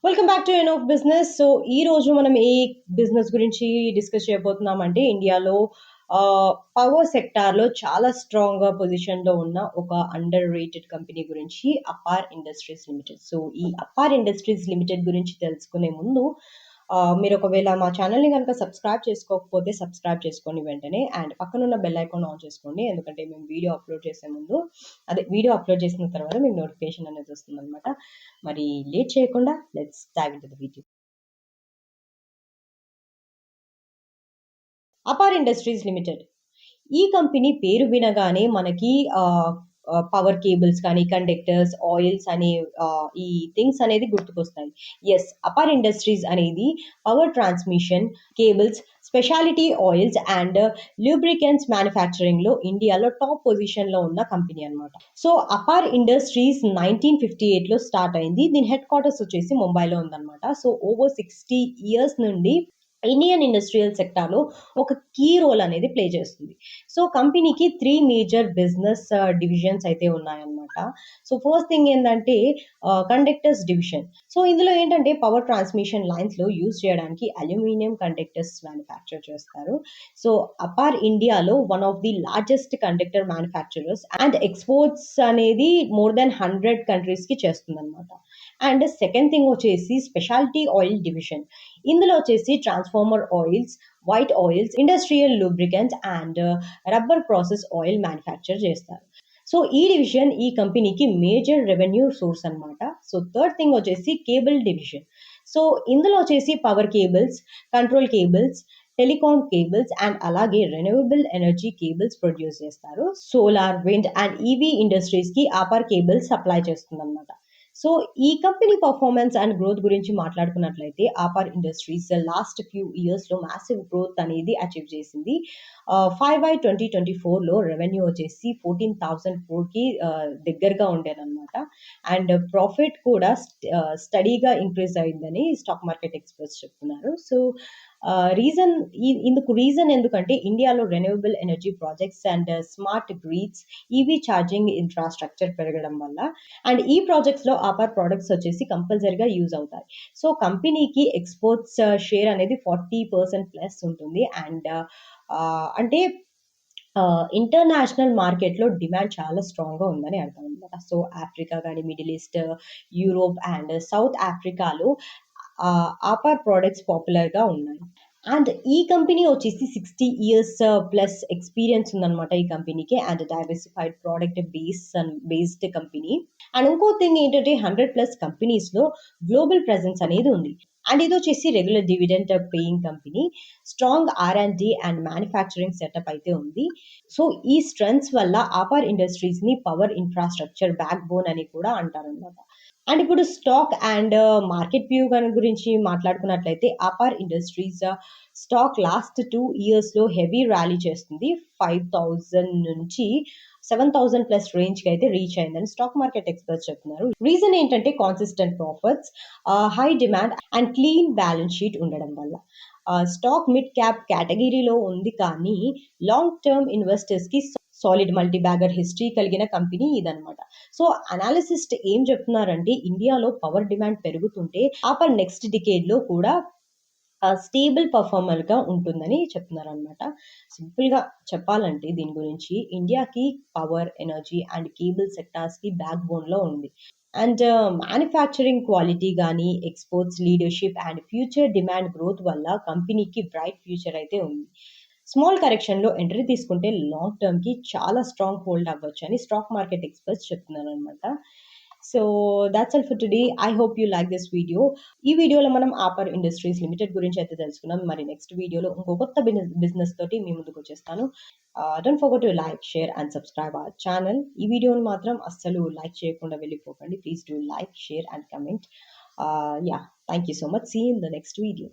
Welcome back to N of business. So ఈ రోజు మనం ఏ బిజినెస్ గురించి డిస్కస్ చేయబోతున్నామంటే ఇండియాలో పవర్ సెక్టార్ లో చాలా స్ట్రాంగ్ గా పొజిషన్ లో ఉన్న ఒక అండర్ రేటెడ్ కంపెనీ గురించి అపార్ ఇండస్ట్రీస్ లిమిటెడ్. సో ఈ అపార్ ఇండస్ట్రీస్ లిమిటెడ్ గురించి తెలుసుకునే ముందు మీరు ఒకవేళ మా ఛానల్ని కనుక సబ్స్క్రైబ్ చేసుకోకపోతే సబ్స్క్రైబ్ చేసుకోండి వెంటనే, అండ్ పక్కనున్న బెల్ ఐకాన్ ఆన్ చేసుకోండి. ఎందుకంటే మేము వీడియో అప్లోడ్ చేసే ముందు వీడియో అప్లోడ్ చేసిన తర్వాత మీకు నోటిఫికేషన్ అనేది వస్తుంది అనమాట. మరి లేట్ చేయకుండా let's dive into the video. Apar industries limited ఈ కంపెనీ పేరు వినగానే మనకి పవర్ కేబుల్స్ కానీ కండక్టర్స్ ఆయిల్స్ అనే ఈ థింగ్స్ అనేది గుర్తుకొస్తాయి. ఎస్, అపార్ ఇండస్ట్రీస్ అనేది power transmission cables, specialty oils and lubricants manufacturing లో ఇండియాలో టాప్ పొజిషన్ లో ఉన్న కంపెనీ అనమాట. సో అపార్ ఇండస్ట్రీస్ 1958 లో స్టార్ట్ అయింది. దీని హెడ్ క్వార్టర్స్ వచ్చేసి ముంబైలో ఉందన్నమాట. సో ఓవర్ 60 ఇయర్స్ నుండి ఇండియన్ ఇండస్ట్రియల్ సెక్టార్లో ఒక కీ రోల్ అనేది ప్లే చేస్తుంది. సో కంపెనీకి 3 మేజర్ బిజినెస్ డివిజన్స్ అయితే ఉన్నాయన్నమాట. సో ఫస్ట్ థింగ్ ఏంటంటే కండక్టర్స్ డివిజన్. సో ఇందులో ఏంటంటే పవర్ ట్రాన్స్మిషన్ లైన్స్ లో యూజ్ చేయడానికి అల్యూమినియం కండక్టర్స్ మ్యానుఫ్యాక్చర్ చేస్తారు. సో అపార్ ఇండియాలో one of the largest conductor manufacturers and exports అనేది మోర్ దెన్ 100 కంట్రీస్ కి చేస్తుంది అనమాట. అండ్ సెకండ్ థింగ్ వచ్చేసి స్పెషాలిటీ ఆయిల్ డివిజన్. ఇందులో వచ్చేసి transformer oils, white oils, industrial lubricants and rubber process oil manufacture చేస్తారు. సో ఈ డివిజన్ ఈ కంపెనీకి మేజర్ రెవెన్యూ సోర్స్ అనమాట. సో థర్డ్ థింగ్ వచ్చేసి కేబుల్ డివిజన్. సో ఇందులో వచ్చేసి power cables, control cables, telecom cables and అలాగే రెన్యూవబుల్ ఎనర్జీ కేబుల్స్ ప్రొడ్యూస్ చేస్తారు. Solar, wind and EV industries కి ఆపర్ కేబుల్స్ సప్లై చేస్తుంది అనమాట. సో ఈ కంపెనీ పర్ఫార్మెన్స్ అండ్ గ్రోత్ గురించి మాట్లాడుకున్నట్లయితే Apar industries last few years లో మ్యాసివ్ గ్రోత్ అనేది అచీవ్ చేసింది. 5/2024 లో రెవెన్యూ వచ్చేసి 14,000 crore దగ్గరగా ఉండేదన్నమాట. అండ్ ప్రాఫిట్ కూడా స్టడీగా ఇంక్రీజ్ అయిందని స్టాక్ మార్కెట్ ఎక్స్పర్ట్స్ చెప్తున్నారు. సో రీజన్ ఇందుకు రీజన్ ఎందుకంటే ఇండియాలో renewable energy projects and smart grids, EV charging infrastructure పెరగడం వల్ల, అండ్ ఈ ప్రాజెక్ట్స్ లో ఆపర్ ప్రొడక్ట్స్ వచ్చేసి కంపల్సరీగా యూజ్ అవుతాయి. సో కంపెనీకి ఎక్స్పోర్ట్స్ షేర్ అనేది 40% ప్లస్ ఉంటుంది. అండ్ అంటే ఇంటర్నేషనల్ మార్కెట్లో డిమాండ్ చాలా స్ట్రాంగ్గా ఉందని అర్థం అనమాట. సో ఆఫ్రికా కానీ, middle east, Europe and south ఆఫ్రికాలో ఆపర్ ప్రోడక్ట్స్ పాపులర్గా ఉన్నాయి. అండ్ ఈ కంపెనీ వచ్చేసి 60 ఇయర్స్ ప్లస్ ఎక్స్పీరియన్స్ ఉందన్నమాట ఈ కంపెనీకి. And diversified product based company. And ఇంకో థింగ్ ఏంటంటే 100+ కంపెనీస్లో గ్లోబల్ ప్రెజెన్స్ అనేది ఉంది. అండ్ ఇది వచ్చేసి regular dividend paying company, strong R&D and manufacturing setup అయితే ఉంది. సో ఈ స్ట్రెంగ్స్ వల్ల ఆపర్ ఇండస్ట్రీస్ ని పవర్ ఇన్ఫ్రాస్ట్రక్చర్ బ్యాక్ బోన్ అని కూడా అంటారనమాట. అండ్ ఇప్పుడు స్టాక్ అండ్ మార్కెట్ వ్యూ గురించి మాట్లాడుకున్నట్లయితే Apar industries stock last 2 years లో హెవీ ర్యాలీ చేస్తుంది. 5,000 నుంచి 7,000+ రేంజ్ కి అయితే రీచ్ అయిందని స్టాక్ మార్కెట్ ఎక్స్పర్ట్స్ చెప్తున్నారు. రీజన్ ఏంటంటే consistent profits, high demand and clean balance sheet ఉండడం వల్ల. స్టాక్ మిడ్ క్యాప్ కేటగిరీలో ఉంది, కానీ లాంగ్ టర్మ్ ఇన్వెస్టర్స్ కి సాలిడ్ మల్టీ బ్యాగర్ హిస్టరీ కలిగిన కంపెనీ ఇదనమాట. సో అనాలిసిస్ట్ ఏం చెప్తున్నారంటే ఇండియాలో పవర్ డిమాండ్ పెరుగుతుంటే ఆపర్ నెక్స్ట్ డికేడ్ లో కూడా స్టేబుల్ పర్ఫార్మర్ గా ఉంటుందని చెప్తున్నారు అనమాట. సింపుల్ గా చెప్పాలంటే దీని గురించి ఇండియాకి power, energy and cable sectors కి బ్యాక్ బోన్ లో ఉంది. అండ్ మ్యానుఫ్యాక్చరింగ్ క్వాలిటీ కానీ, exports leadership and future demand growth వల్ల కంపెనీకి బ్రైట్ ఫ్యూచర్ అయితే ఉంది. స్మాల్ కరెక్షన్ లో ఎంట్రీ తీసుకుంటే లాంగ్ టర్మ్ కి చాలా స్ట్రాంగ్ హోల్డ్ అవ్వచ్చు అని స్టాక్ మార్కెట్ ఎక్స్పర్ట్స్ చెప్తున్నారు అనమాట. So that's all for today. I hope you like this video. ఈ వీడియోలో మనం ఆపర్ ఇండస్ట్రీస్ లిమిటెడ్ గురించి అయితే తెలుసుకున్నాం. మరి నెక్స్ట్ వీడియోలో ఇంకో కొత్త బిజినెస్ తోటి మీ ముందుకు వచ్చేస్తాను. Don't forget to like, share and subscribe our channel. ఈ వీడియోని మాత్రం అస్సలు లైక్ చేయకుండా వెళ్ళిపోకండి. Please do like, share and comment. Yeah, thank you so much. See you in the next video.